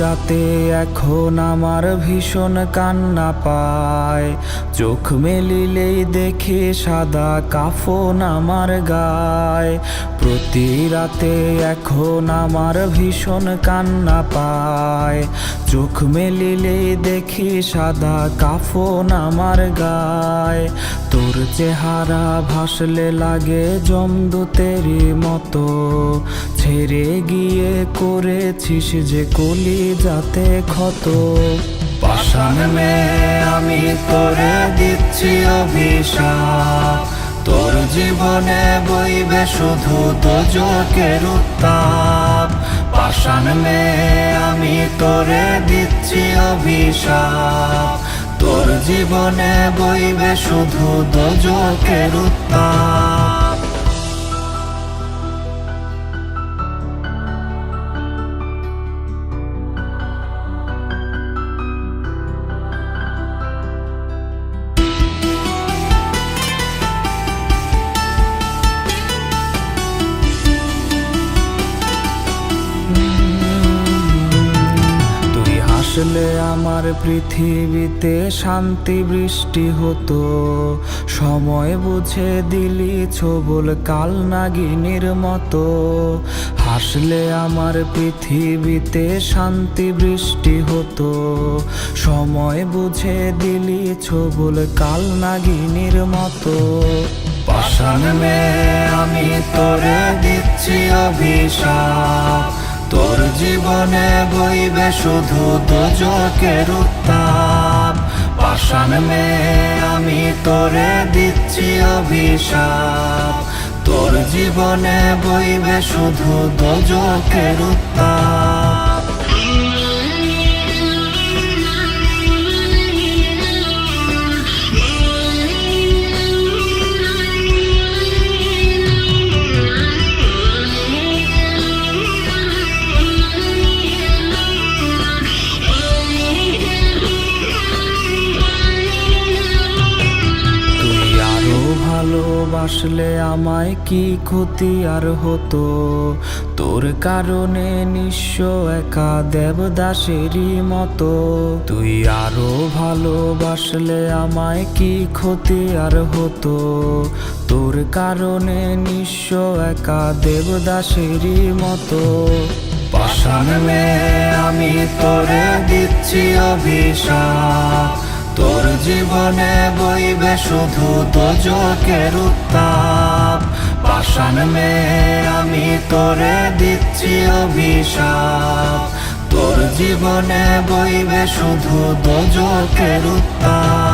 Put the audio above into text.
রাতে এখন আমার ভীষণ কান্না পায়, চোখ মেলিলেই দেখি সাদা কাফন আমার গায়। প্রতি রাতে এখন আমার ভীষণ কান্না পায়, চোখ মেলিলেই দেখি সাদা কাফন আমার গায়। তোর চেহারা ভাসলে লাগে যমদূতেরই মতো, ছেড়ে গিয়ে করেছিস যে কলিজাতে ক্ষত। পাষাণ মেয়ে আমি তোরে দিচ্ছি অভিশাপ, তোর জীবনে বইবে শুধু দোজকের উত্তাপ। পাষাণ মেয়ে আমি তোরে দিচ্ছি অভিশাপ, তোর জীবনে বইবে শুধু দোজকের উত্তাপ। আসলে আমার পৃথিবীতে শান্তি বৃষ্টি হতো, সময় বুঝে দিলি ছোবল কাল নাগিনীর মতো। হাসলে আমার পৃথিবীতে শান্তি বৃষ্টি হতো, সময় বুঝে দিলি ছোবল কাল নাগিনীর মতো। পাষাণ মেয়ে আমি তোরে দিচ্ছি অভিশাপ, তোর জীবনে বইবে শুধু দোজকের উত্তাপ। পাষাণ মেয়ে আমি তোরে দিচ্ছি অভিশাপ, তোর জীবনে বইবে শুধু দোজকের উত্তাপ। ভালোবাসলে আমায় কি ক্ষতি আর হতো, তোর কারণে নিঃস্ব একা দেবদাসেরই মতো। তুই আরো ভালোবাসলে আমায় কি ক্ষতি আর হতো, তোর কারণে নিঃস্ব একা দেবদাসেরই মতো। পাষাণ মেয়ে আমি তোরে দিচ্ছি অভিশাপ, তোর জীবনে বইবে শুধু দোজকের উত্তাপ। পাষাণ মেয়ে আমি তোরে দিচ্ছি অভিশাপ, তোর জীবনে বইবে শুধু দোজকের উত্তাপ।